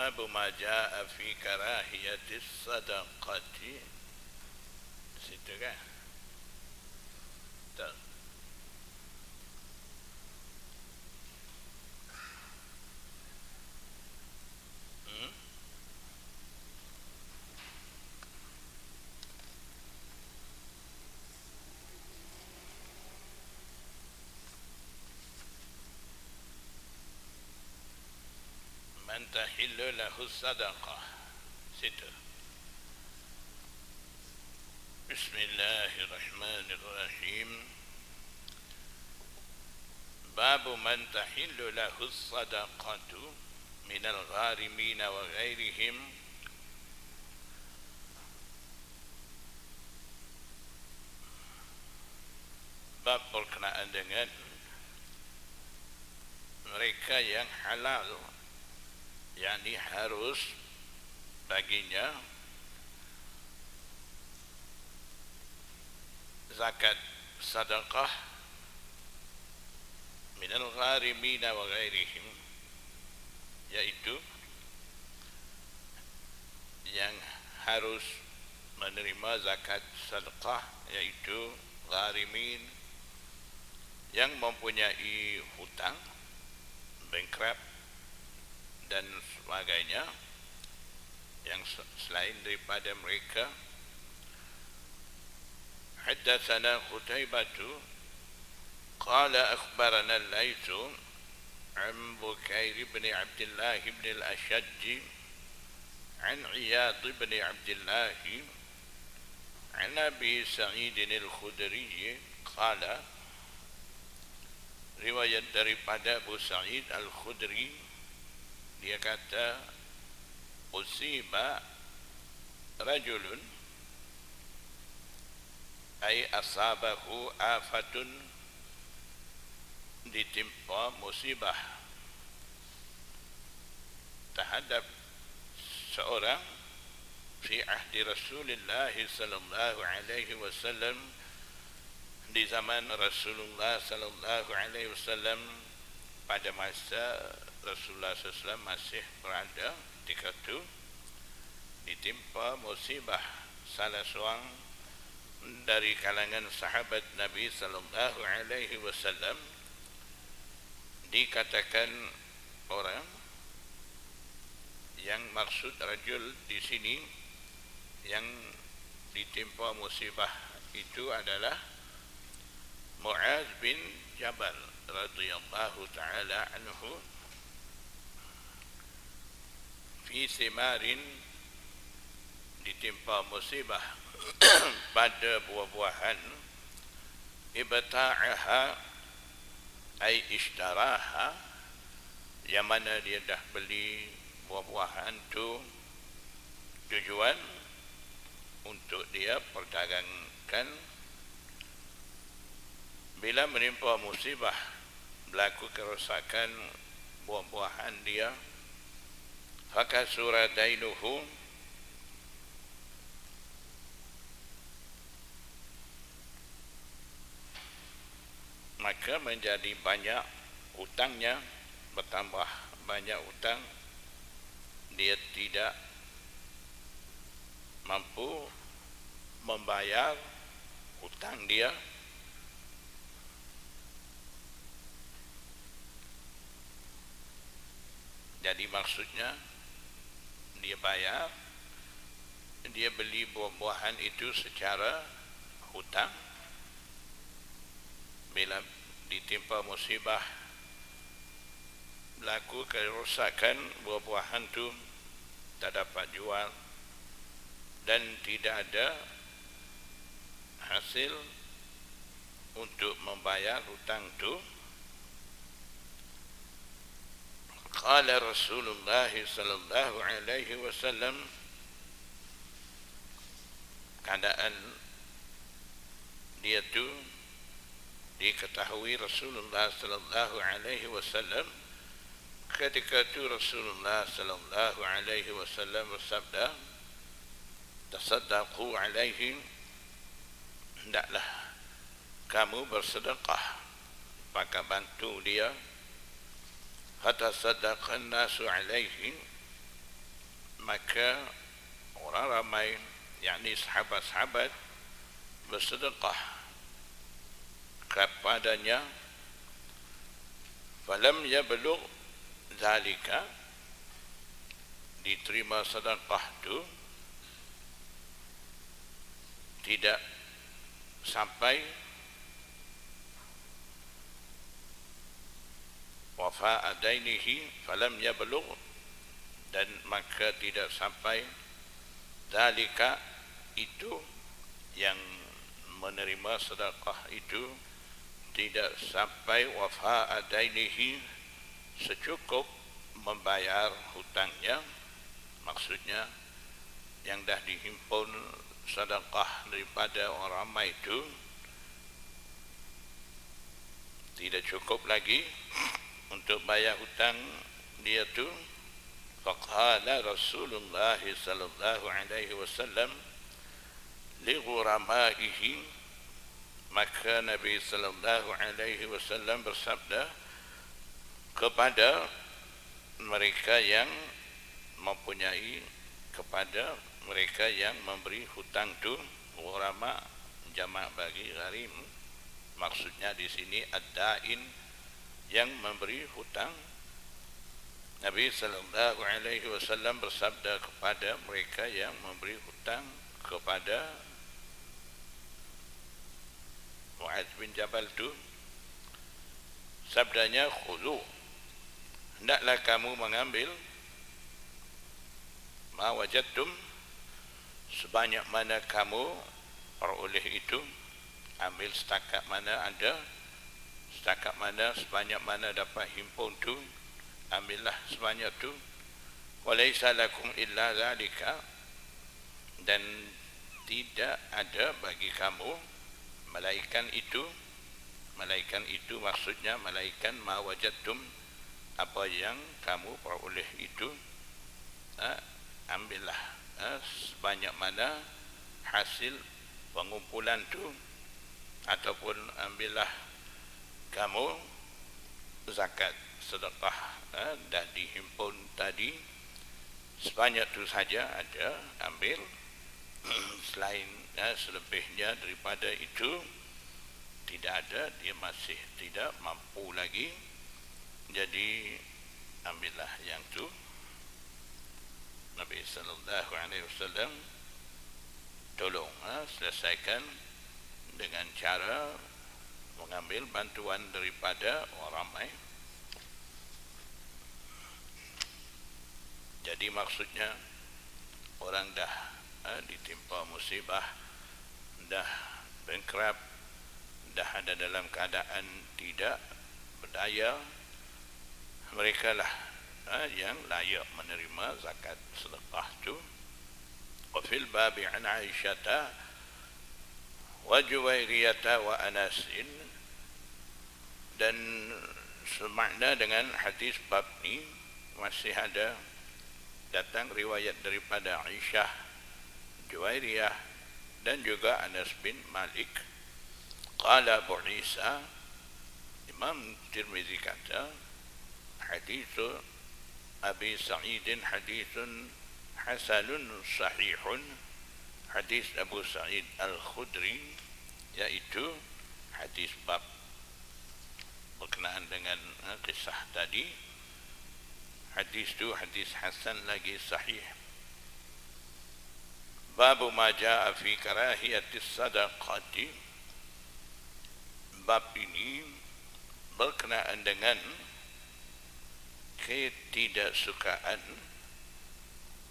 Babu ma jaa fi karahiyatis sadaqati. Situ kan? Tak. Man tahillu lahu sadaqah. Situ. Bismillahirrahmanirrahim. Babu man tahillu lahu sadaqatu minal gharimina wa ghairihim. Bab berkenaan dengan mereka yang halal, yakni harus baginya zakat sedekah minal gharimina wa ghairihim, yaitu yang harus menerima zakat sedekah, yaitu gharimin, yang mempunyai hutang, bankrupt dan sebagainya, yang selain daripada mereka. Haddatsana Qutaibah qala akhbarana al-Laits an Bukair ibn Abdullah ibn al-Ashajj an Iyad ibn Abdullah an Abi Sa'id al-Khudri qala, riwayat daripada Abu Sa'id al-Khudri, dia kata, usiba rajulun ay asabahu afatun, ditimpa musibah terhadap seorang fi ahdi Rasulullah sallallahu alaihi wasallam, di zaman Rasulullah sallallahu alaihi wasallam, pada masa Rasulullah SAW masih berada ketika itu, ditimpa musibah salah seorang dari kalangan sahabat Nabi sallallahu alaihi wasallam. Dikatakan orang yang maksud rajul di sini yang ditimpa musibah itu adalah Mu'adz bin Jabal radhiyallahu ta'ala anhu, fi simarin, ditimpa musibah pada buah-buahan, ibta'aha ay ishtaraha, yang mana dia dah beli buah-buahan tu, tujuan untuk dia perdagangkan. Bila menimpa musibah, berlaku kerosakan buah-buahan dia, fakasura dainuhu, maka menjadi banyak hutangnya, bertambah banyak hutang, dia tidak mampu membayar hutang dia. Jadi maksudnya dia bayar, dia beli buah-buahan itu secara hutang. Bila ditimpa musibah, berlaku kerosakan buah-buahan itu, tak dapat jual dan tidak ada hasil untuk membayar hutang itu. Qala Rasulullah sallallahu alaihi wasallam, keadaan dia tu diketahui Rasulullah sallallahu alaihi wasallam. Ketika itu Rasulullah sallallahu alaihi wasallam bersabda, tasaddaqu alaihi, hendaklah kamu bersedekah, maka bantu dia. Fatasaddaqan nasu alaihi, maka orang ramai, yakni sahabat-sahabat, bersedekah kepadanya. Falam yablugh zalika, diterima sedekah itu tidak sampai wafa adainihi, falam yablugh, dan maka tidak sampai zalika, itu yang menerima sedekah itu tidak sampai wafa adainihi, secukup membayar hutangnya. Maksudnya yang dah dihimpun sedekah daripada orang ramai itu tidak cukup lagi untuk bayar hutang dia tu. Faqala Rasulullah sallallahu alaihi wasallam li ghuramaihi, maka Nabi sallallahu alaihi wasallam bersabda kepada mereka yang mempunyai, kepada mereka yang memberi hutang tu. Ghurama jamak bagi gharim, maksudnya di sini ad-dain, yang memberi hutang. Nabi sallallahu alaihi wasallam bersabda kepada mereka yang memberi hutang kepada Mu'adz bin Jabal tu, sabdanya khudhu, hendaklah kamu mengambil ma wajadtum, sebanyak mana kamu peroleh itu. Ambil setakat mana ada, setakat mana, sebanyak mana dapat himpun tu, ambillah sebanyak tu. Walaysa lakum illa zalika, dan tidak ada bagi kamu malaikan itu. Malaikan itu maksudnya malaikan ma wajadtum, apa yang kamu peroleh itu. Ambillah sebanyak mana hasil pengumpulan tu, ataupun ambillah kamu zakat, sedekah dah dihimpun tadi, sebanyak tu saja ada, ambil. Selain selebihnya daripada itu tidak ada, dia masih tidak mampu lagi, jadi ambillah yang tu. Nabi sallallahu alaihi wasallam tolong selesaikan dengan cara mengambil bantuan daripada orang ramai. Jadi maksudnya orang dah ditimpa musibah, dah bankrupt, dah ada dalam keadaan tidak berdaya, mereka lah yang layak menerima zakat sedekah tu. Wa fil babi an Aisyata wa Juwairiyata wa Anasin, dan semakna dengan hadis bab ni masih ada datang riwayat daripada Aisyah, Juwairiyah, dan juga Anas bin Malik. Qala Abu Isa, Imam Tirmizi kata, hadithu Abi Sa'idin hadithun hasanun sahihun, hadis Abu Sa'id Al-Khudri, yaitu hadis bab berkenaan dengan kisah tadi. Hadis itu hadis hasan lagi sahih. Babu ma jaa fi karahiyatis sadaqati, bab ini berkenaan dengan ketidaksukaan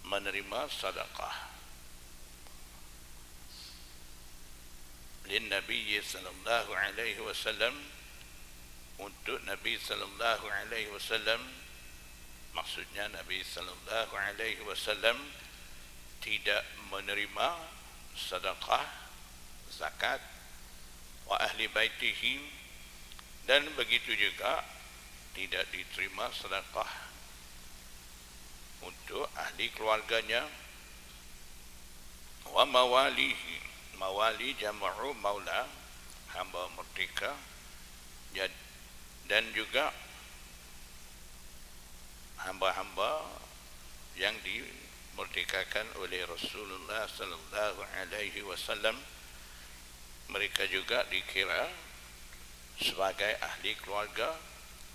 menerima sedekah. Lin Nabi sallallahu alaihi wasallam, untuk Nabi sallallahu alaihi wasallam, maksudnya Nabi sallallahu alaihi wasallam tidak menerima sedekah zakat, wa ahli baitihi, dan begitu juga tidak diterima sedekah untuk ahli keluarganya. Wa mawalihi, mawali jam'u maula, hamba merdeka, dan juga hamba-hamba yang merdekakan oleh Rasulullah sallallahu alaihi wasallam. Mereka juga dikira sebagai ahli keluarga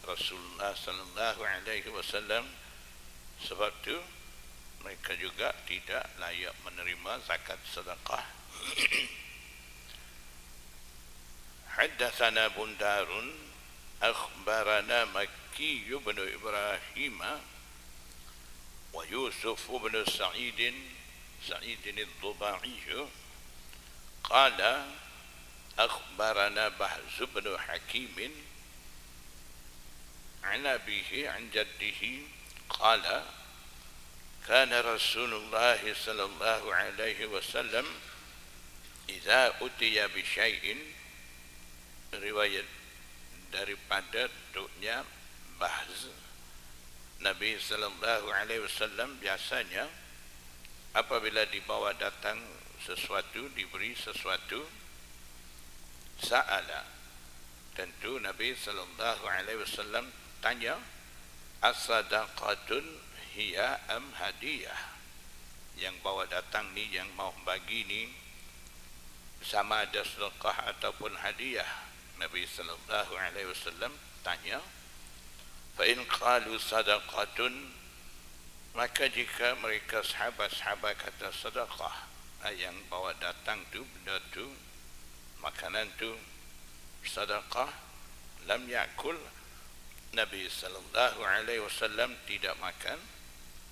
Rasulullah sallallahu alaihi wasallam. Sebab itu mereka juga tidak layak menerima zakat sedekah. Haddatsana Bundarun akhbarana Makki bin Ibrahim wa Yusuf bin Sa'id al-Dubai qala akhbarana Bahz bin Hakim an abihi an jaddihi qala kana Rasulullah sallallahu alaihi wasallam idza utiya bi syai'in, riwayat daripada duknya Bahz, Nabi sallallahu alaihi wasallam biasanya apabila dibawa datang sesuatu, diberi sesuatu, sa'ala, tentu Nabi sallallahu alaihi wasallam tanya, as-sadaqatun hiya am hadiyah, yang bawa datang ni, yang mau bagi ni, sama ada sedekah ataupun hadiah. Nabi sallallahu alaihi wasallam tanya, fa in qalu sadaqatun, maka jika mereka sahabat-sahabat kata sedekah, yang bawa datang tu, benda tu, makanan tu sedekah, lam yakul, Nabi sallallahu alaihi wasallam tidak makan.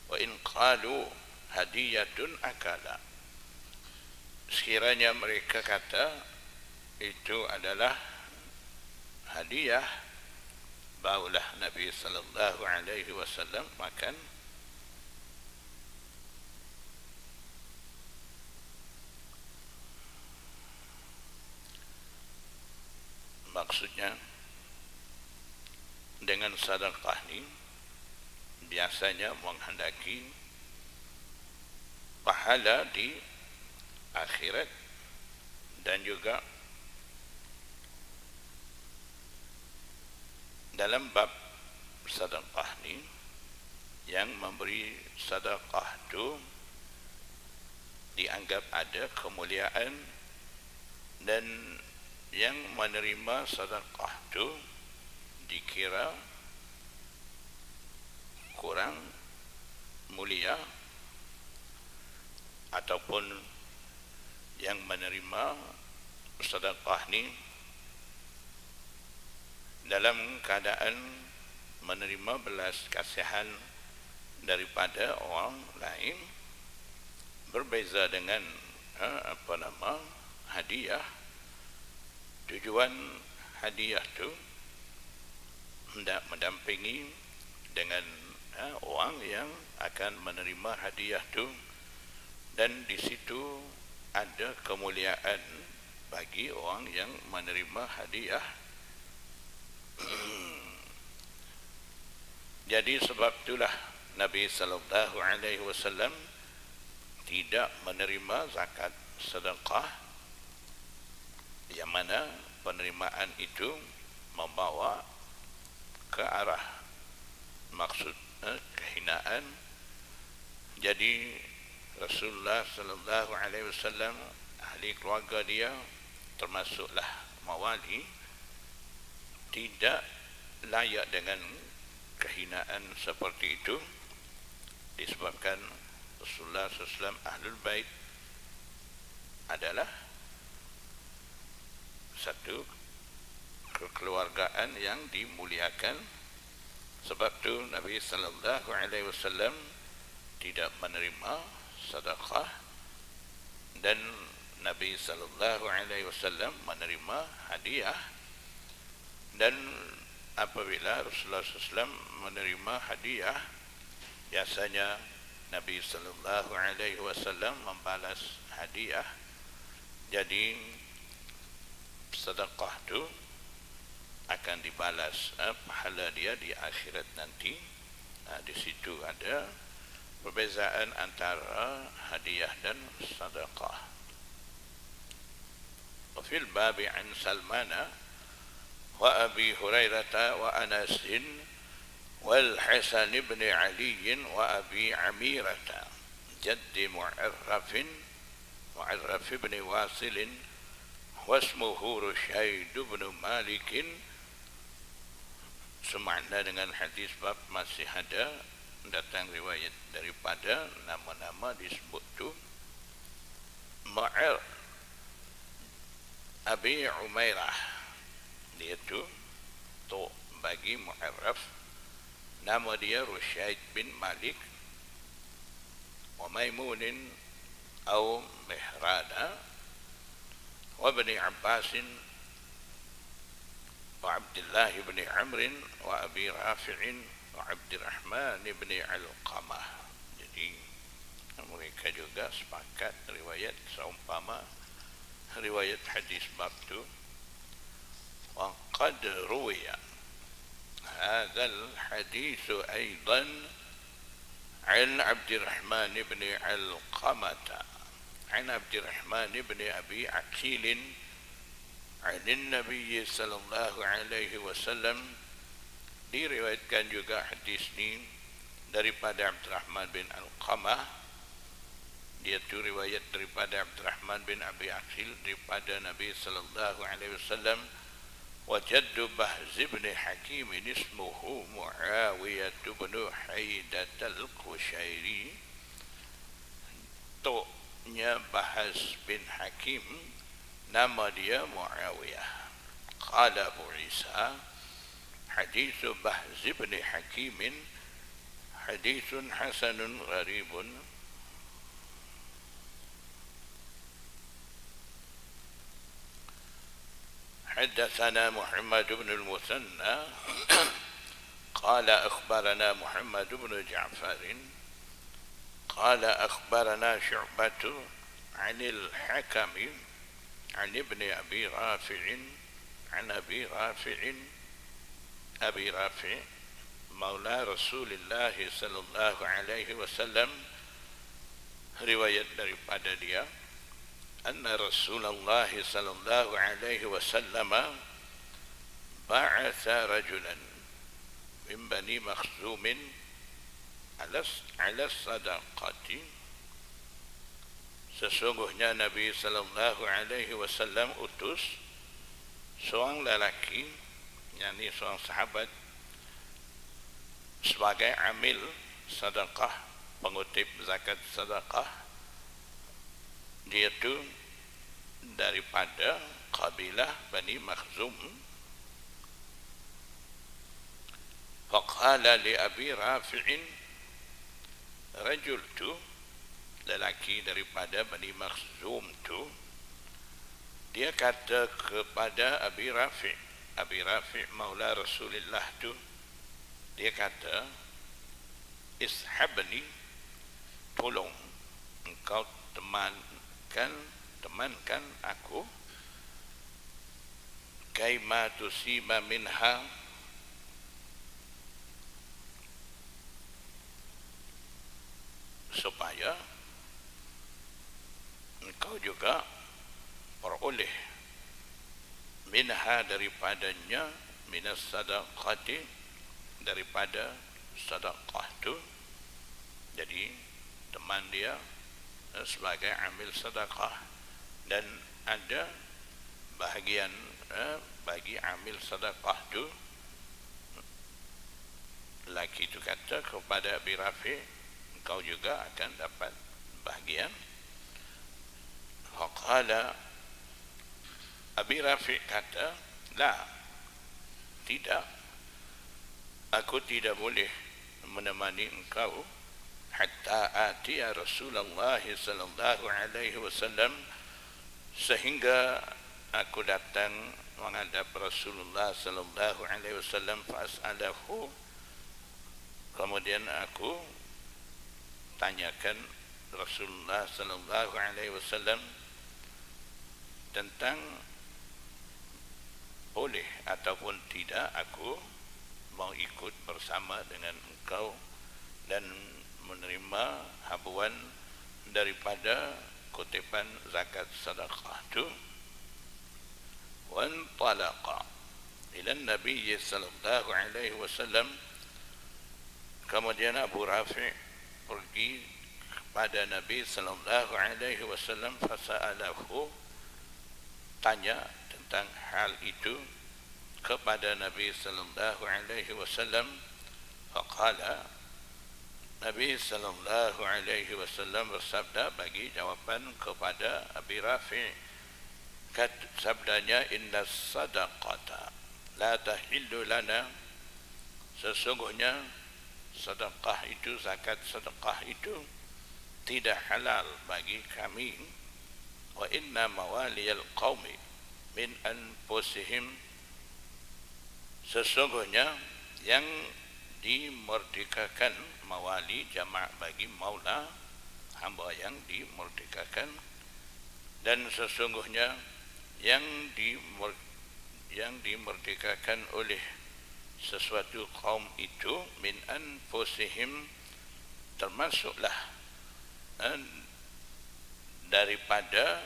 Wa in qalu hadiyatun akala, sekiranya mereka kata itu adalah hadiah, barulah Nabi sallallahu alaihi wasallam makan. Maksudnya dengan sedekah ni biasanya menghendaki pahala di akhirat, dan juga dalam bab sedekah ni, yang memberi sedekah tu dianggap ada kemuliaan, dan yang menerima sedekah tu dikira kurang mulia, ataupun yang menerima sedekah ni dalam keadaan menerima belas kasihan daripada orang lain, berbeza dengan hadiah. Tujuan hadiah tu hendak mendampingi dengan orang yang akan menerima hadiah tu, dan di situ ada kemuliaan bagi orang yang menerima hadiah. Jadi sebab itulah Nabi sallallahu alaihi wasallam tidak menerima zakat sedekah yang mana penerimaan itu membawa ke arah maksud kehinaan. Jadi Rasulullah sallallahu alaihi wasallam, ahli keluarga dia termasuklah mawali, tidak layak dengan kehinaan seperti itu, disebabkan Rasulullah SAW ahlul bait adalah satu kekeluargaan yang dimuliakan. Sebab itu Nabi sallallahu alaihi wasallam tidak menerima sedekah, dan Nabi sallallahu alaihi wasallam menerima hadiah. Dan apabila Rasulullah SAW menerima hadiah, biasanya Nabi sallallahu alaihi wasallam membalas hadiah. Jadi sedekah itu akan dibalas pahala dia di akhirat nanti. Di situ ada perbezaan antara hadiah dan sedekah. Wa fil babi an Salmana wa Abi Hurairah wa Anas wal Hasan ibn Ali wa Abi Amirah. جد معرف بن واصل واسمه رشيد بن مالك. Semakna dengan hadis bab masih ada datang riwayat daripada nama-nama disebut tu Ma'ir Abi Umairah, dia tu bagi mu'arraf, nama dia Rusyaid bin Malik wa Maimunin atau Mihrana wa Ibn Abbasin wa Abdullah bin Amr wa Abi Rafi'in wa Abdurrahman bin Alqamah. Jadi mereka juga sepakat riwayat seumpama riwayat hadis bab tu. Wa qad ruwiya hadha al-hadis aidan an Abdurrahman bin Alqamah an Abdurrahman bin Abi Aqil عن النبي صلى الله عليه وسلم. Diriwayatkan juga hadis ini daripada Abdurrahman bin Alqamah, dia tu riwayat daripada Abdurrahman bin Abi Aqil daripada Nabi sallallahu alaihi wasallam. Wa jaddu Bahz bin Hakim ismuhu Muawiyah bin Haidah al-Qushairi. Toknya Bahz bin Hakim, nama dia Muawiyah. Qala Abu Isa hadis Bahz bin Hakim hadithun hasanun gharibun. حدثنا محمد بن المثنى قال أخبرنا محمد بن جعفر قال أخبرنا شعبة عن الحكم عن ابن أبي رافع عن أبي رافع مولى رسول الله صلى الله عليه وسلم. Riwayat daripada dia أن رسول الله صلى الله عليه وسلم بعث رجلا من بني مخزوم على الصدقة. Sesungguhnya Nabi sallallahu alaihi wasallam utus seorang lelaki, yakni seorang sahabat, sebagai amil sedekah, pengutip zakat sedekah. Dia tu daripada kabilah Bani Makhzum. Faqala li Abi Rafi'in, rajul tu, lelaki daripada Bani Makhzum tu, dia kata kepada Abi Rafi' maula Rasulullah tu, dia kata, ishabni, tolong engkau temankan aku, kaima tusiba minha, supaya engkau juga peroleh minha, daripadanya, minas sadaqati, daripada sedekah tu. Jadi teman dia sebagai amil sedekah, dan ada bahagian bagi amil sedekah tu. Lelaki itu kata kepada Abi Rafi, engkau juga akan dapat bahagian. Faqala, Abi Rafi kata, la, tidak, aku tidak boleh menemani engkau hatta atiya Rasulullah sallallahu alaihi wasallam, sehingga aku datang menghadap Rasulullah sallallahu alaihi wasallam, fas'alahu, kemudian aku tanyakan Rasulullah sallallahu alaihi wasallam tentang boleh ataupun tidak aku mau ikut bersama dengan engkau dan menerima habuan daripada kutipan zakat sedekah tu. Wan talaqa ila Nabi sallallahu alaihi wasallam, kemudian Abu Rafi pergi pada Nabi sallallahu alaihi wasallam, fasa'alahu, tanya tentang hal itu kepada Nabi sallallahu alaihi wasallam. Faqala, Nabi sallallahu alaihi wasallam bersabda bagi jawapan kepada Abi Rafi', sabdanya, inna sadaqata la tahillu lana, sesungguhnya sedekah itu, zakat sedekah itu tidak halal bagi kami. Wa inna mawaliyal qaumi min anfusihim, sesungguhnya yang dimerdekakan, mawali jamak bagi maula, hamba yang dimerdekakan, dan sesungguhnya yang dimerdekakan oleh sesuatu kaum itu, min anfusihim, termasuklah daripada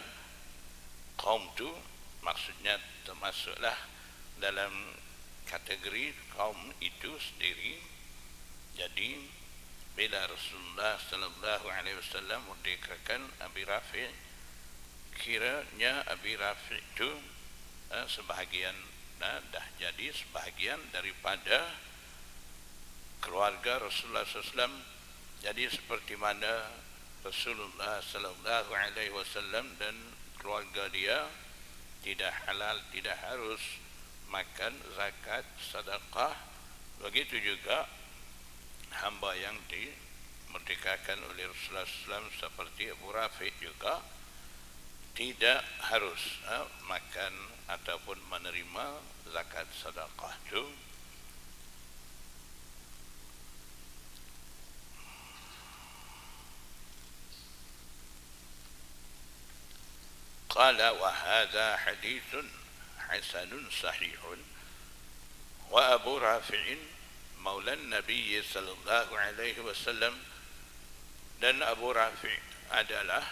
kaum itu, maksudnya termasuklah dalam kategori kaum itu sendiri. Jadi bila Rasulullah sallallahu alaihi wasallam merdekakan Abi Rafi', kiranya Abi Rafi' itu sebahagian dah jadi sebahagian daripada keluarga Rasulullah SAW. Jadi seperti mana Rasulullah sallallahu alaihi wasallam dan keluarga dia tidak halal, tidak harus makan zakat sedekah, begitu juga hamba yang dimerdekakan oleh Rasulullah SAW seperti Abu Rafi' juga tidak harus makan ataupun menerima zakat sedekah itu. Qala wa hadha hadithun hasanun sahihun, wa Abu Rafi'in maula Nabi sallallahu alaihi wasallam, dan Abu Rafi' adalah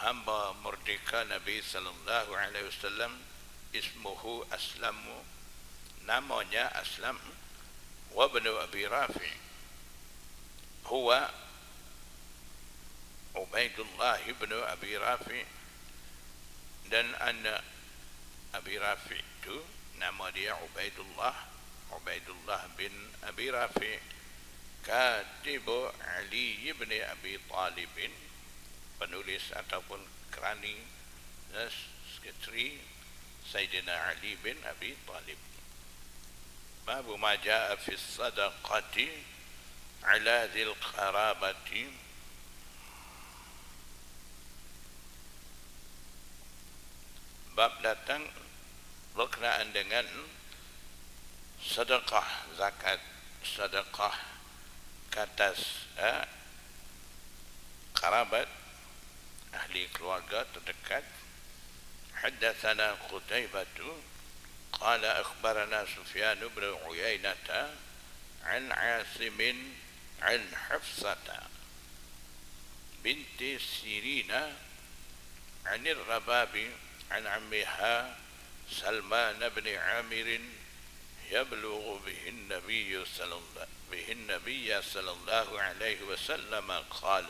hamba merdeka Nabi sallallahu alaihi wasallam. Ismuhu Aslamu, namanya Aslam. Wa ibnu Abi Rafi' huwa Ubaidullah ibnu Abi Rafi', dan anak Abi Rafi' itu nama dia Ubaidullah bin Abi Rafi', katibu Ali ibn Abi Talib, penulis ataupun kerani sekretari Sayyidina Ali bin Abi Talib. Babu ma jaa fi sadaqati ala dzil qarabati, bab datang berkenaan dengan sedekah zakat, sedekah ke atas kerabat, ahli keluarga terdekat. Haddatsana Qutaibah qala akhbarana Sufyan bin Uyainah an Asim an Hafsah binti Sirina an Rababi an ammiha Salman bin Amir يبلغ به النبي صلى الله عليه وسلم قال.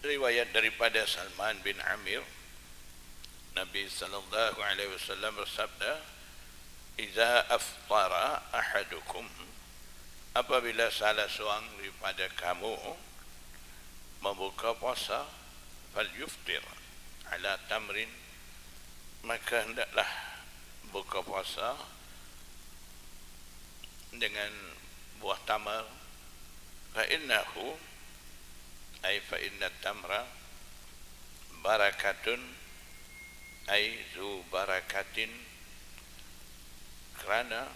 Riwayat daripada Salman bin Amir, Nabi sallallahu alaihi wasallam bersabda, "Iza aftara ahadukum," apabila salah seorang daripada kamu membuka puasa, fal yuftir ala tamrin, maka hendaklah buka puasa dengan buah tamar. Fa innahu ay fa inna tamra barakatun ay zu barakatin, kerana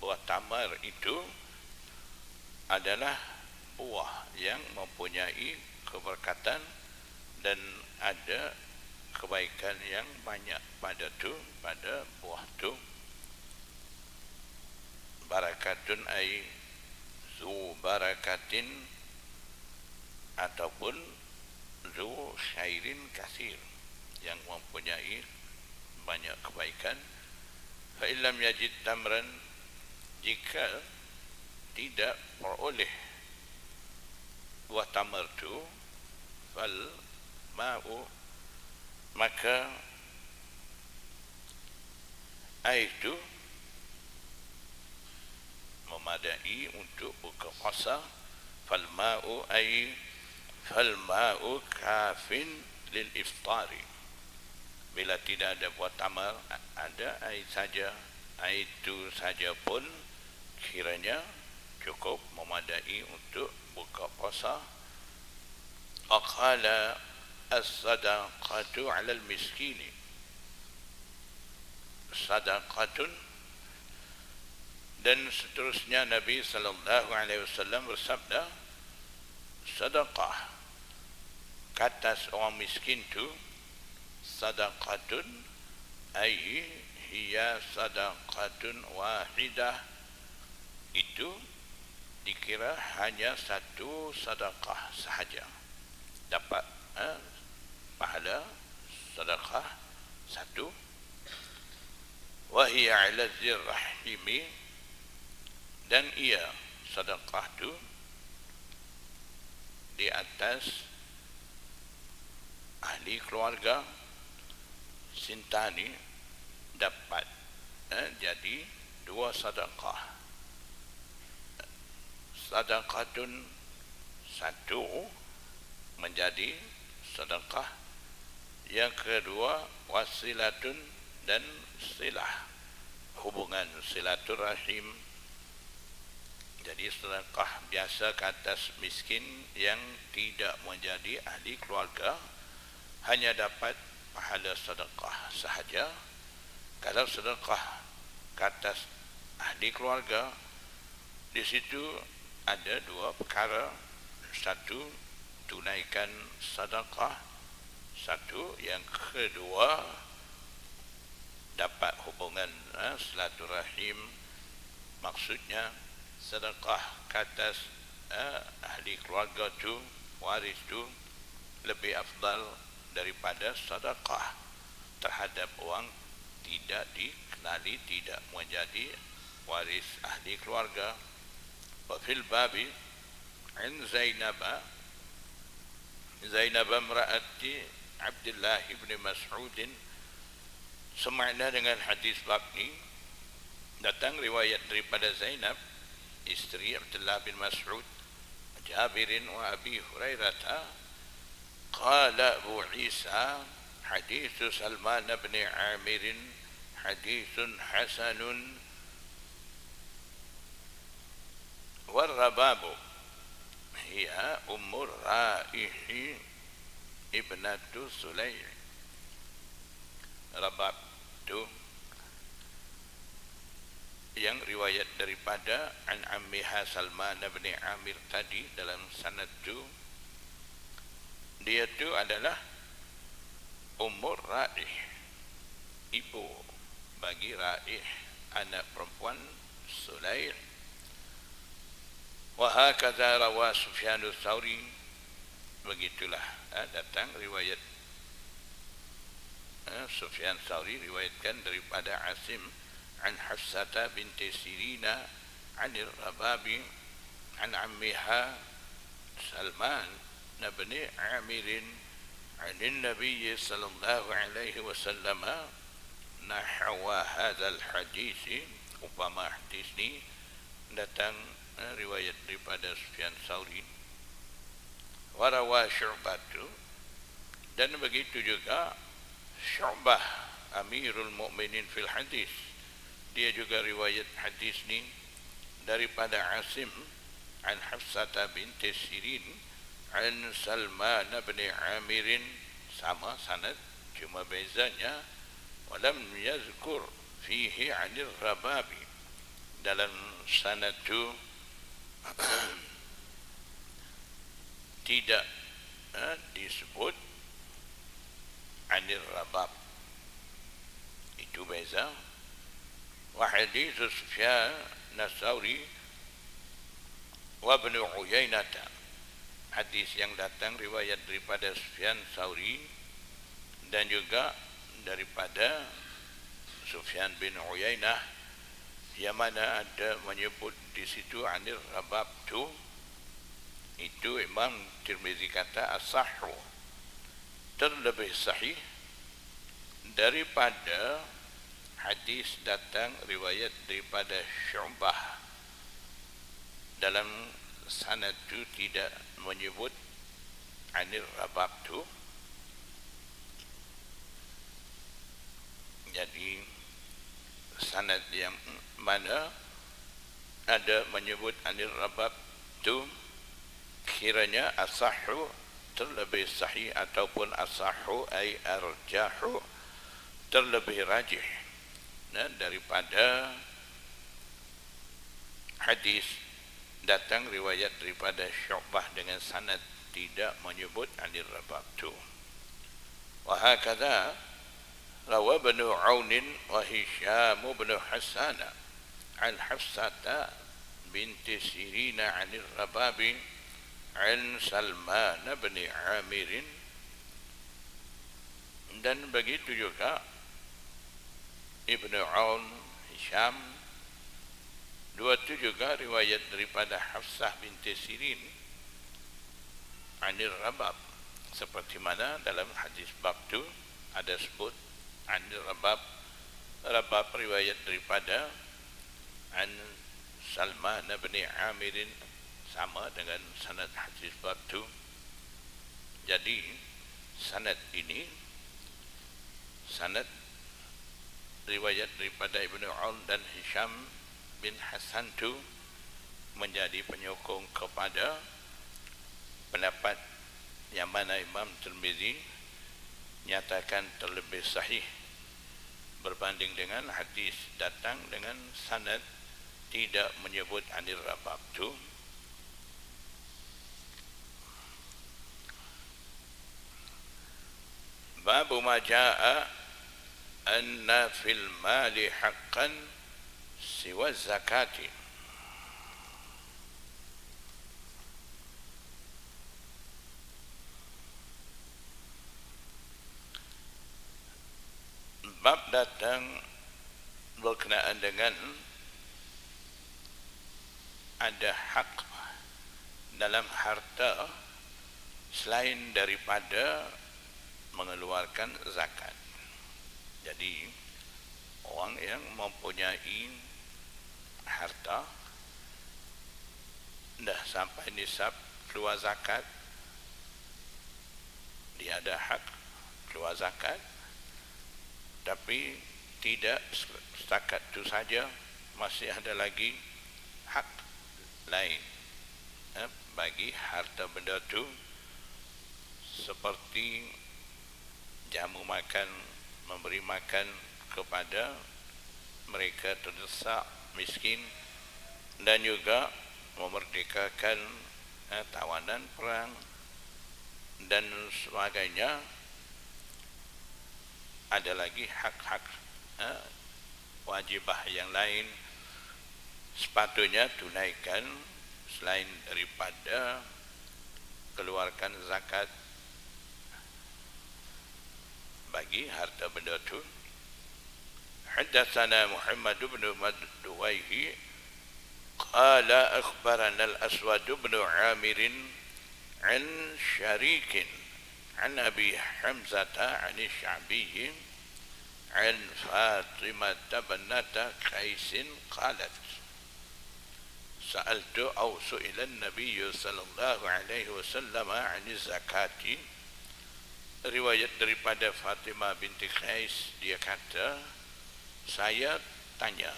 buah tamar itu adalah buah yang mempunyai keberkatan dan ada kebaikan yang banyak pada buah tu. Barakatun ay zu barakatin ataupun zu syairin kasir, yang mempunyai banyak kebaikan. Fa illam yajid tamran, jika tidak peroleh buah tamar tu fal ma'u, maka air itu memadai untuk buka puasa. Fal ma'u ay fal ma'u kafin lil iftari. Bila tidak ada buah tamar, ada air saja, air itu saja pun kiranya cukup memadai untuk buka puasa. Aqala as-sadaqatu 'ala al-miskini, sadaqatun, dan seterusnya Nabi sallallahu alaihi wasallam bersabda, sedekah katas orang miskin tu sadaqatun ay hiya sadaqatun wahidah, itu dikira hanya satu sedekah sahaja dapat pahala sedekah satu. Wa hiya 'ala dzirrahimi, dan ia sedekah tu di atas ahli keluarga sintani dapat jadi dua sedekah. Sedekatun satu menjadi sedekah, yang kedua wasilatun, dan silah, hubungan silaturahim. Jadi sedekah biasa ke atas miskin yang tidak menjadi ahli keluarga hanya dapat pahala sedekah sahaja. Kalau sedekah ke atas ahli keluarga, di situ ada dua perkara. Satu, tunaikan sedekah. Satu, yang kedua, dapat hubungan silaturahim. Maksudnya sedekah ke atas ahli keluarga tu, waris tu, lebih afdal daripada sedekah terhadap orang tidak dikenali, tidak menjadi waris ahli keluarga. Wa fil babi an Zainab imraati Abdullah ibn Mas'ud, semakna dengan hadis bab ni, datang riwayat daripada Zainab isteri Abdullah bin Mas'ud, Jabirin wa Abi Hurairah, qala Abu Isa hadis Salman bin Amir hadithun hasanun, warrababu hiya ummur Raihi ibnatu Sulaym. Rabab tu yang riwayat daripada an ammiha Salman bin Amir tadi, dalam sanad tu dia tu adalah ummur Raih, ibu bagi Raih, anak perempuan Sulaym. Wa hakadha rawa Sufyan ats-Tsauri, begitulah datang riwayat Sufyan ats-Tsauri riwayatkan daripada Asim an Hafsata binti Sirina an Rababi an ammiha Salman bin Amir an Nabi sallallahu alaihi wasallam nahwa hadzal hadis, upama hadis ni datang riwayat daripada Sufyan Tsauri. Warawa Syu'bah, dan begitu juga Syu'bah Amirul Mukminin fil hadis, dia juga riwayat hadis ni daripada Asim an Hafsata binti Sirin an Salman bin Amir, sama sanad, cuma bezanya walam yazkur fihi anir Rababi, dalam sanad tu tidak disebut anir Rabab, itu beza. Wa hadis Sufyan ats-Tsauri wa Ibn Uyainah, hadis yang datang riwayat daripada Sufyan Tsauri dan juga daripada Sufyan bin Uyainah, yang mana ada menyebut di situ anir Rabab tu, itu itu Imam Tirmizi kata as-sahhu, terlebih sahih daripada hadis datang riwayat daripada Syu'bah. Dalam sanad itu tidak menyebut anir rabab tu. Jadi sanad yang mana ada menyebut anir rabab tu kiranya asahhu, terlebih sahih, ataupun asahhu ay arjahu, terlebih rajih daripada hadis datang riwayat daripada Syu'bah dengan sanad tidak menyebut anir rabab tu. Wa hakadha rawa Ibn Aun wa Hisham bin Hasan an Hafsah binti Sirin anir rabab an Salman bin Amir, dan begitu juga Ibn Aun, Hisham, dua itu juga riwayat daripada Hafsah binti Sirin anir rabab, seperti mana dalam hadis bab tu ada sebut anir rabab. Rabab riwayat daripada an Salman bin Amir, sama dengan sanad hadis bab tu. Jadi sanad ini, sanad riwayat daripada Ibn Aun dan Hisham bin Hasan tu menjadi penyokong kepada pendapat yang mana Imam Tirmizi nyatakan terlebih sahih berbanding dengan hadis datang dengan sanad tidak menyebut anir rabab tu. Babu ma jaa anna fil mali haqqan siwa zakati. Bab datang berkenaan dengan ada hak dalam harta selain daripada mengeluarkan zakat. Jadi orang yang mempunyai harta dah sampai nisab keluar zakat, dia ada hak keluar zakat, tapi tidak setakat itu saja, masih ada lagi hak lain bagi harta benda itu, seperti jamu makan, memberi makan kepada mereka terdesak, miskin, dan juga memerdekakan tawanan perang dan sebagainya. Ada lagi hak-hak wajibah yang lain sepatutnya tunaikan selain daripada keluarkan zakat bagi harta benda itu. Haddatsana Muhammad bin Madduwaihi qala akhbarana al-Aswad bin Amir an Syarikin عن أبي حمزة عن الشعبي عن فاطمة بنت قيس قالت سألت أو سئل النبي صلى الله عليه وسلم عن الزكاة. Riwayat daripada Fatimah binti Qais, dia kata, saya tanya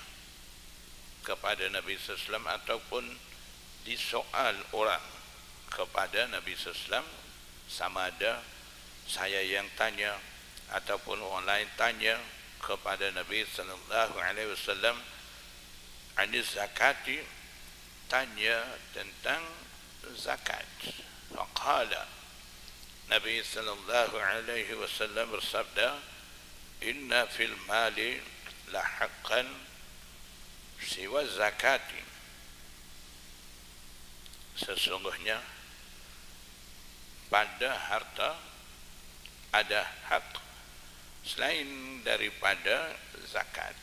kepada Nabi SAW ataupun disoal orang kepada Nabi SAW, sama ada saya yang tanya ataupun orang lain tanya kepada Nabi sallallahu alaihi wasallam anis zakati, tanya tentang zakat. Faqala, Nabi sallallahu alaihi wasallam bersabda, inna fil mali la haqqan siwa zakati, sesungguhnya pada harta ada hak selain daripada zakat.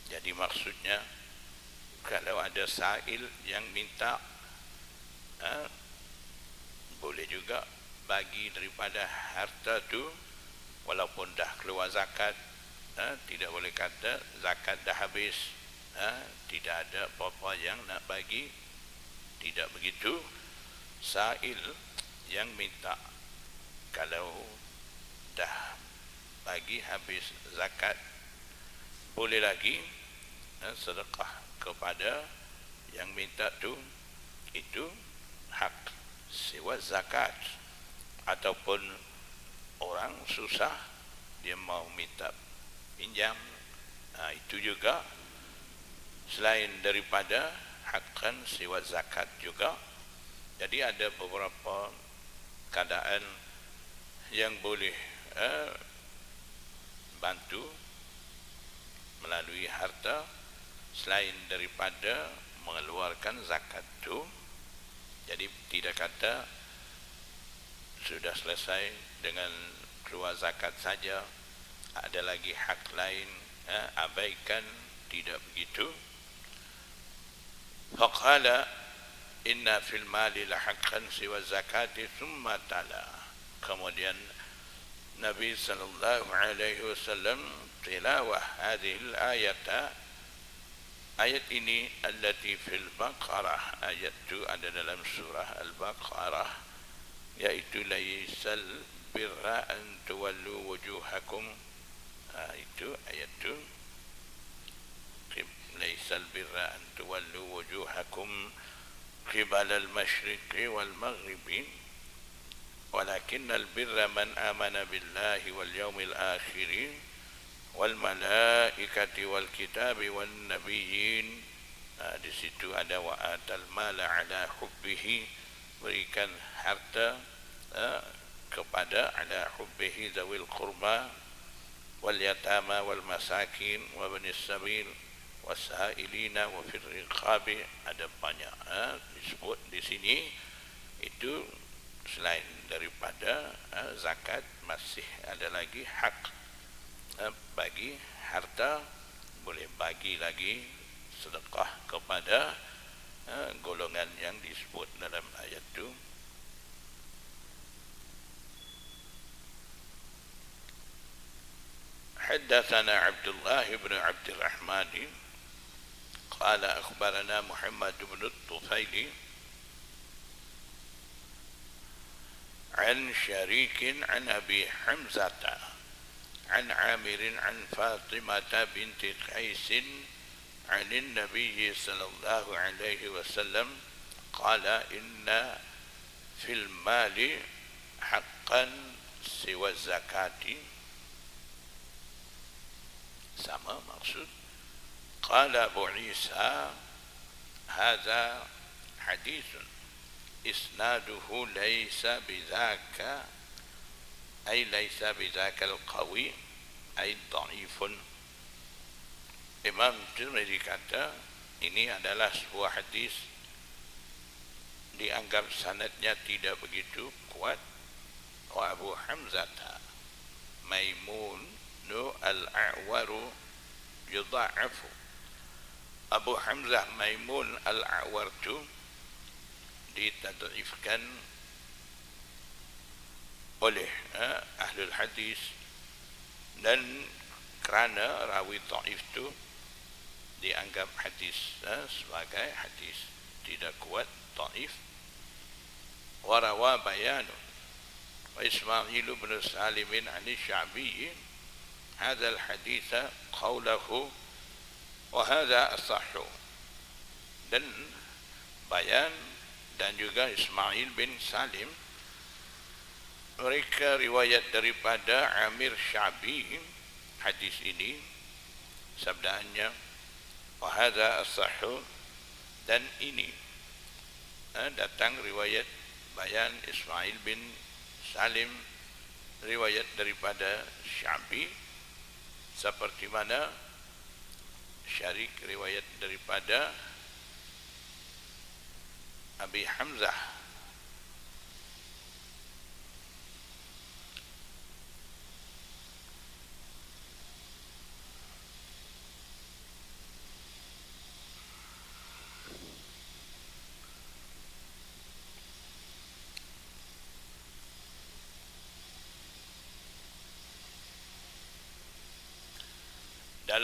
Jadi maksudnya kalau ada sa'il yang minta bagi daripada harta tu, walaupun dah keluar zakat, tidak boleh kata zakat dah habis, tidak ada apa-apa yang nak bagi. Tidak begitu. Sail yang minta, kalau dah bagi habis zakat, boleh lagi sedekah kepada yang minta tu. Itu hak sewa zakat. Ataupun orang susah, dia mau minta pinjam, itu juga selain daripada hakkan sewa zakat juga. Jadi ada beberapa keadaan yang boleh bantu melalui harta selain daripada mengeluarkan zakat tu. Jadi tidak kata sudah selesai dengan keluar zakat saja, ada lagi hak lain, abaikan. Tidak begitu. Faqala inna fil mali lahaqqan siwa zakati thumma tala. Kemudian Nabi sallallahu alaihi wasallam tilawah hadhil ayata, ayat ini allati fil Baqarah. Ayat itu ada dalam surah Al-Baqarah, yaitu laisal birra an tuwallu wujuhakum. Itu ayat itu, laisal birra an tuwallu wujuhakum qibala al-masyriqi wal maghribi walakinnal birra man amana billahi wal yawmil akhir wal malaikati wal kitabi wan nabiyyin. Di situ ada wa atal mala ala hubbihi, berikan harta kepada ala hubbihi zawil qurba wal yatama wal masakin wa banis sabil wasailina wa fir riqabi. Ada banyak disebut di sini. Itu selain daripada zakat, masih ada lagi hak bagi harta. Boleh bagi lagi sedekah kepada golongan yang disebut dalam ayat itu. Haddatsana Abdullah bin Abdul Rahman qala akhbarana Muhammad bin Tufaili an Syarikin an Abi Hamzata عن عامر عن فاطمة بنت قيس عن النبي صلى الله عليه وسلم قال إن في المال حقا سوى الزكاة. sama maksud. قال أبو عيسى هذا حديث إسناده ليس بذاك أي ليس بذاك القوي أي ضعيف. Imam Tirmidzi kata ini adalah sebuah hadis dianggap sanadnya tidak begitu kuat. Wa Abu Hamzah Maimun al-A'waru yudha'afu. Abu Hamzah Maimun al-A'war itu ditad'ifkan oleh ahlul hadis, dan kerana rawi dhaif itu dianggap hadis sebagai hadis tidak kuat, dhaif. Wa rawa bayan wa Ismail bin Salim an Sya'bi hadha al-hadits qawluhu wa hadha as-sahhu. Dan Bayan dan juga Ismail bin Salim, mereka riwayat daripada Amir Sya'bi hadis ini, sabdaannya wa hadza as-sahhu, dan ini datang riwayat Bayan Ismail bin Salim, riwayat daripada Sya'bi, seperti mana Syarik riwayat daripada Abi Hamzah.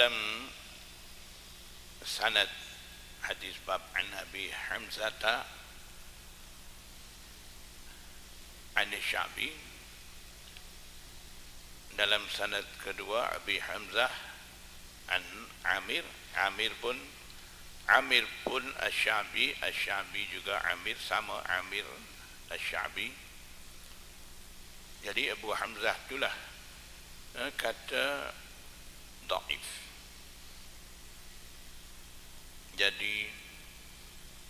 dalam sanad hadis bab an Abi Hamzata an Sya'bi, dalam sanad kedua Abi Hamzah an Amir, Amir pun Asy-Sya'bi, Asy-Sya'bi juga Amir, sama Amir Asy-Sya'bi. Jadi Abu Hamzah itulah kata dhaif. Jadi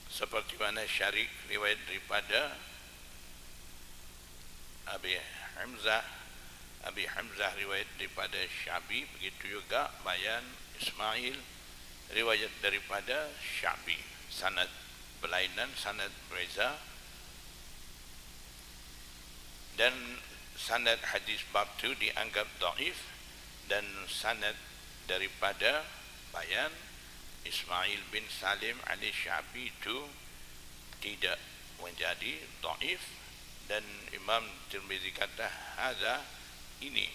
seperti mana Syarik riwayat daripada Abi Hamzah riwayat daripada Sya'bi, begitu juga Bayan Ismail riwayat daripada Sya'bi. Sanad berlainan, sanad berbeza, dan sanad hadis bab itu dianggap dhaif, dan sanad daripada Bayan Ismail bin Salim Ali Sya'bi itu tidak menjadi dhaif. Dan Imam Tirmizi kata hadza, ini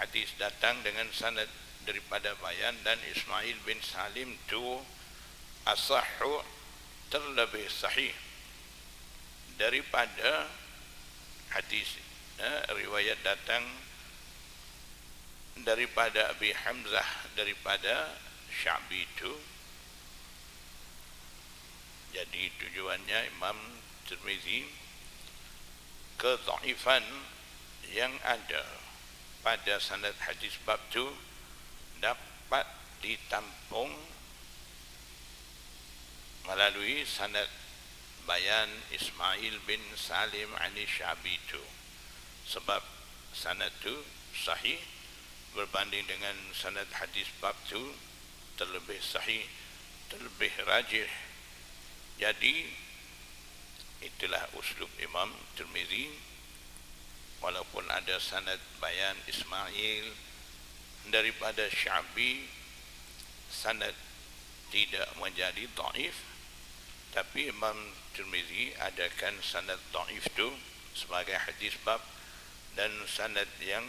hadis datang dengan sanad daripada Bayan dan Ismail bin Salim itu asahhu, terlebih sahih daripada hadis riwayat datang daripada Abi Hamzah daripada Sya'bi itu. Jadi tujuannya Imam Tirmizi, kedhaifan yang ada pada sanad hadis bab itu dapat ditampung melalui sanad Bayan Ismail bin Salim ani Sya'bi itu, sebab sanad itu sahih berbanding dengan sanad hadis bab itu terlebih sahih, terlebih rajih. Jadi itulah uslub Imam Tirmizi, walaupun ada sanad Bayan Ismail daripada Sya'bi, sanad tidak menjadi dhaif, tapi Imam Tirmizi adakan sanad dhaif itu sebagai hadis bab, dan sanad yang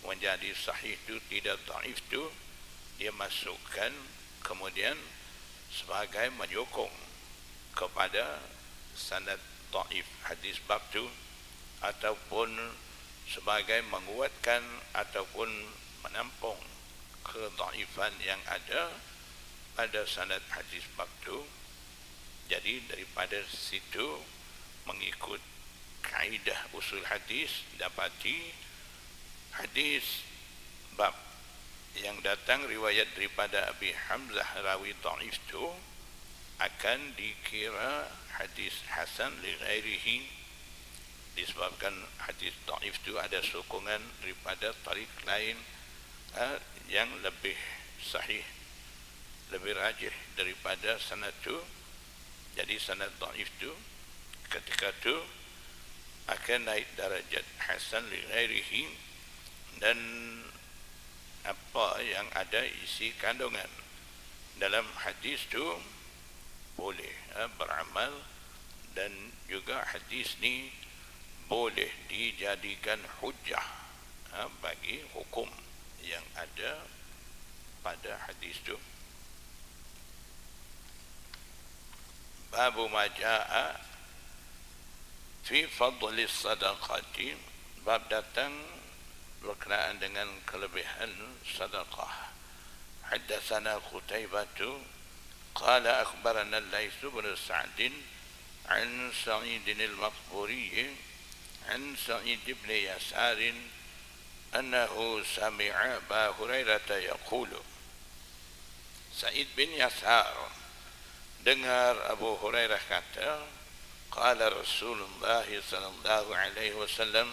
menjadi sahih itu tidak dhaif itu dia masukkan kemudian sebagai menyokong kepada sanad dhaif hadis bab itu, ataupun sebagai menguatkan ataupun menampung kedhaifan yang ada pada sanad hadis bab itu. Jadi daripada situ mengikut kaidah usul hadis, dapati hadis bab yang datang riwayat daripada Abi Hamzah rawi dhaif itu akan dikira hadis hasan li ghairihi, disebabkan hadis dhaif itu ada sokongan daripada tarik lain yang lebih sahih, lebih rajih daripada sanad itu. Jadi sanad dhaif itu ketika itu akan naik darajat hasan li ghairihi, dan apa yang ada isi kandungan dalam hadis itu boleh beramal, dan juga hadis ni boleh dijadikan hujjah bagi hukum yang ada pada hadis itu. Babu ma jaa fi fadli sadaqati, bab datang berkenaan dengan kelebihan sedekah. Haddatsana Qutaibah qala akhbarana Laits bin Sa'd an Sa'id al-Maqburi an Sa'id bin Yasar annahu sami'a Abu Hurairah yaqulu, Sa'id bin Yasar dengar Abu Hurairah kata, qala Rasulullah sallallahu alaihi wasallam,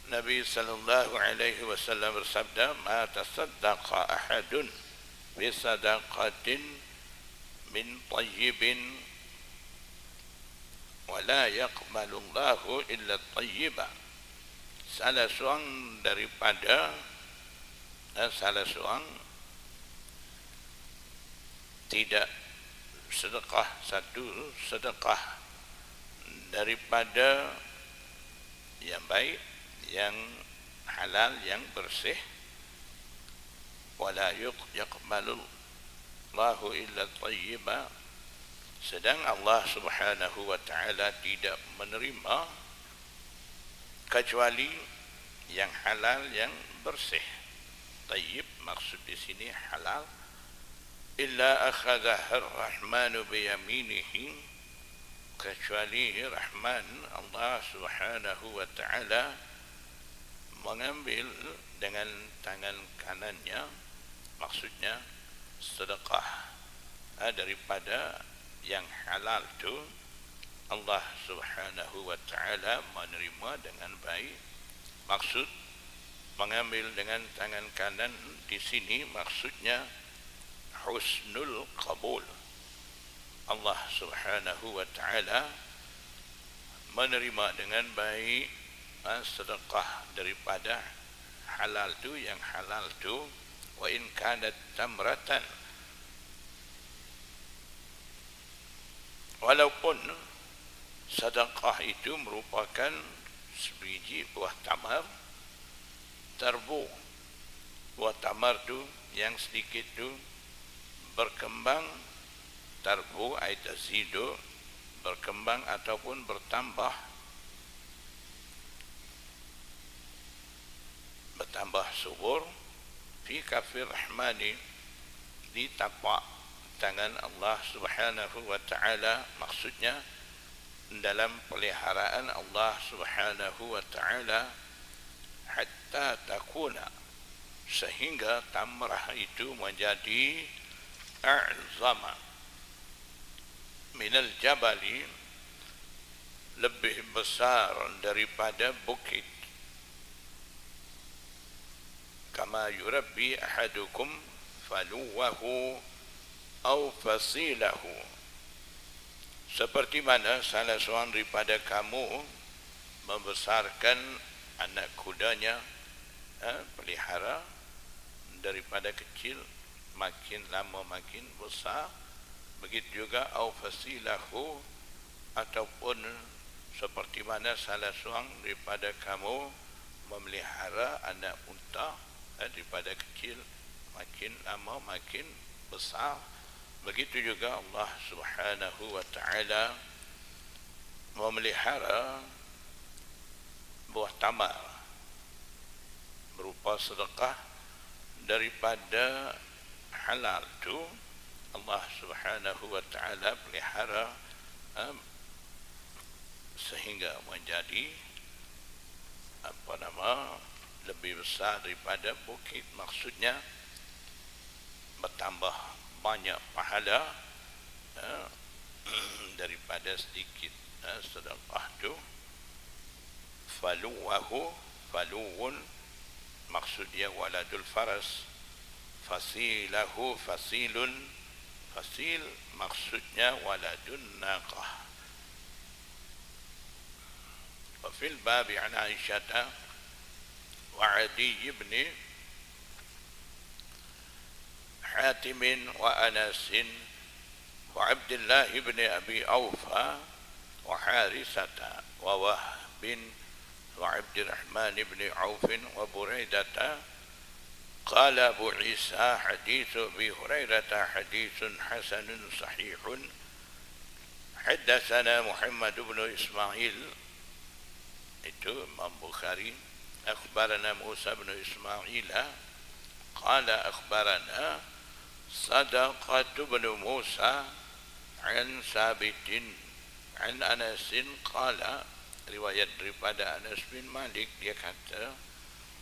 Nabi sallallahu alaihi wasallam bersabda, ma tasaddaqa ahadun bi sadaqatin min tayyibin wa la yaqbalu Allahu illa tayyiba. Salah seorang daripada salah seorang tidak sedekah, satu sedekah daripada yang baik, yang halal, yang bersih, wala yaqbalu Allahu illa thayyiba, sedang Allah Subhanahu wa taala tidak menerima kecuali yang halal, yang bersih. Tayyib maksud di sini halal. Illa akhadhaha ar-rahmanu biyaminihi, kecuali Rahman Allah Subhanahu wa taala mengambil dengan tangan kanannya, maksudnya sedekah daripada yang halal itu Allah Subhanahu wa taala menerima dengan baik. Maksud mengambil dengan tangan kanan di sini maksudnya husnul qabul. Allah Subhanahu wa taala menerima dengan baik sedekah daripada halal tu, yang halal tu, wa in kanat tamratan, walaupun sedekah itu merupakan sebiji buah tamar terbu. Buah tamar tu yang sedikit tu berkembang, terbu ay tazidu, berkembang ataupun bertambah subur, fi kafir rahmani, di tapak tangan Allah Subhanahu wa taala, maksudnya dalam peliharaan Allah Subhanahu wa taala, hatta takuna, sehingga tamrah itu menjadi a'zama minal jabali, lebih besar daripada bukit. Kama yurabbi ahadukum faluwahu au fasilahu, seperti mana salah seorang daripada kamu membesarkan anak kudanya, pelihara daripada kecil, makin lama makin besar. Begitu juga au fasilahu, ataupun seperti mana salah seorang daripada kamu memelihara anak unta, daripada kecil makin lama makin besar. Begitu juga Allah Subhanahu wa taala memelihara buah tamar berupa sedekah daripada halal tu. Allah Subhanahu wa taala pelihara sehingga menjadi lebih besar daripada bukit, maksudnya bertambah banyak pahala daripada sedikit sedekah tu. Faluwahu, faluun maksud dia waladul faras, fasilahu, fasilun, fasil maksudnya waladun naqah. Wa fil babi an Aisyah wa Adi ibn Hatim wa Anas wa Abdullah ibn Abi Awfa wa Harisata wa Wahb wa Abdurrahman ibn Auf wa Buraidah. قال أبو عيسى حديث أبي هريرة حديث حسن صحيح. حدثنا محمد بن إسماعيل itu Imam Bukhari. أخبرنا موسى بن إسماعيل قال أخبرنا صدقة بن موسى عن ثابت عن أنس قال, riwayat daripada Anas bin Malik, dia kata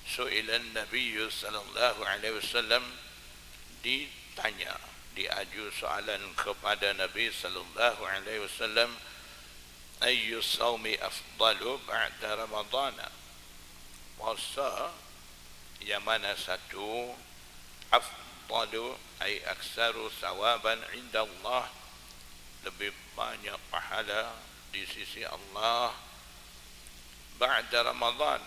su'ilan Nabi sallallahu alaihi wasallam, ditanya, diaju soalan kepada Nabi sallallahu alaihi wasallam, ayyu sawmi afdalu ba'da Ramadhan, puasa yang mana satu, afdalu ay aksaru sawaban inda Allah, lebih banyak pahala di sisi Allah, ba'da Ramadhan,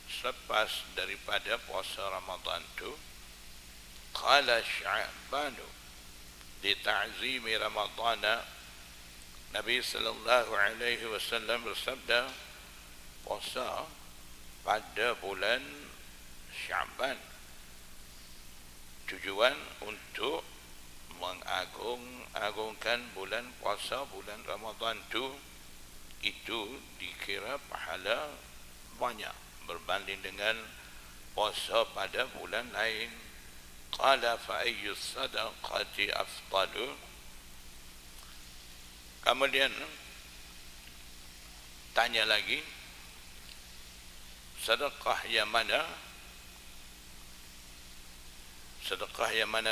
selepas daripada puasa Ramadan tu. Qala Sya'banu li ta'zimi Ramadana, Nabi sallallahu alaihi wasallam bersabda, puasa pada bulan Sya'ban bertujuan untuk mengagungkan bulan puasa, bulan Ramadan itu dikira pahala banyak berbanding dengan puasa pada bulan lain. Qala fa ayyu sadaqati afdalu. Kemudian tanya lagi, sedekah yang mana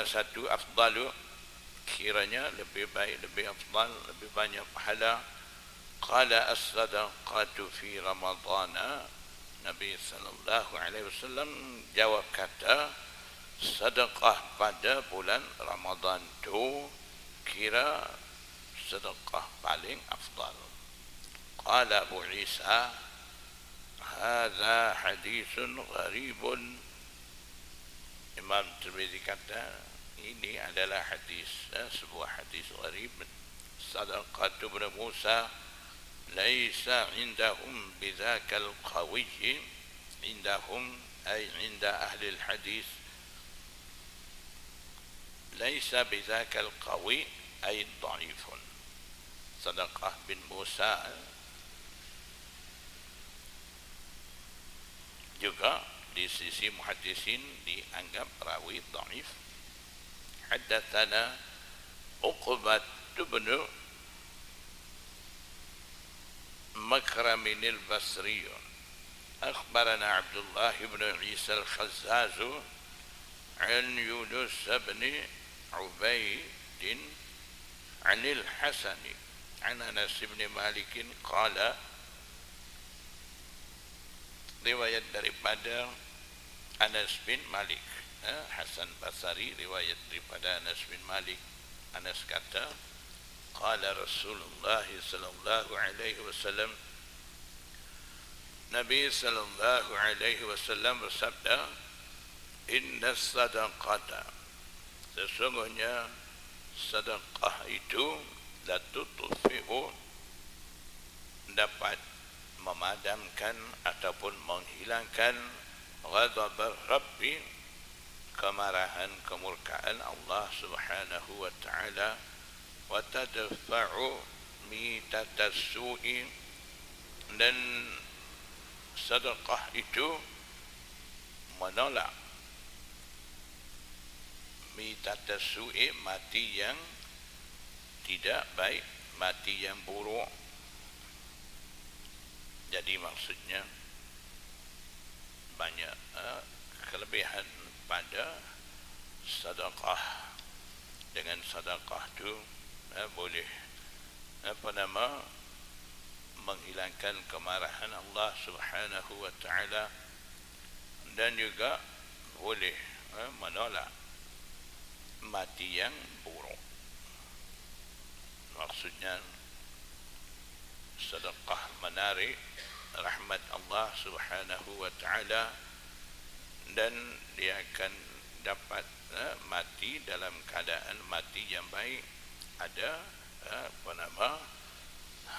satu afdalu, kiranya lebih baik, lebih afdal, lebih banyak pahala. Qala as-sadaqatu fi ramadana. Nabi sallallahu alaihi wasallam jawab kata, sedekah pada bulan Ramadan tu kira sedekah paling afdal. Qala Abu Isa, hadza hadithun gharibun. Imam Tirmizi kata, ini adalah hadis, sebuah hadis gharib. Sadaqatu ibn Musa laisa indahum bidzakal qawiyyi, indahum ay inda ahli al-hadis, laisa bidzakal qawi ay dhaifun. Sadaqah bin Musa juga di sisi muhaddisin dianggap rawi dhaif. Haddatsana Uqbah bin مكرم البصري أخبرنا عبد الله بن عيسى الخزاز عن يونس بن عبيد عن الحسن عن أنس بن مالك قال. Riwayat daripada Anas bin Malik, Hasan Basri riwayat daripada Anas bin Malik. Anas kata, qala Rasulullah sallallahu alaihi wasallam, Nabi sallallahu alaihi wasallam bersabda, inna sadaqata, sesungguhnya sedekah itu la tutfi'u, dapat memadamkan ataupun menghilangkan ghadab Rabbi, kemarahan, kemurkaan Allah Subhanahu wa taala, wa tadfa'u mitatas su'i, dan sedekah itu menolak mitatas su'i, mati yang tidak baik, mati yang buruk. Jadi maksudnya banyak kelebihan pada sedekah. Dengan sedekah itu boleh menghilangkan kemarahan Allah Subhanahu wa taala, dan juga boleh menolak mati yang buruk. Maksudnya sedekah menarik rahmat Allah Subhanahu wa taala, dan dia akan dapat mati dalam keadaan mati yang baik. Ada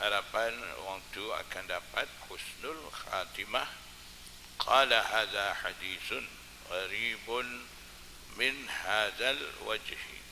harapan orang tu akan dapat husnul khatimah. Qala hadza hadithun gharibun min hadzal wajhi.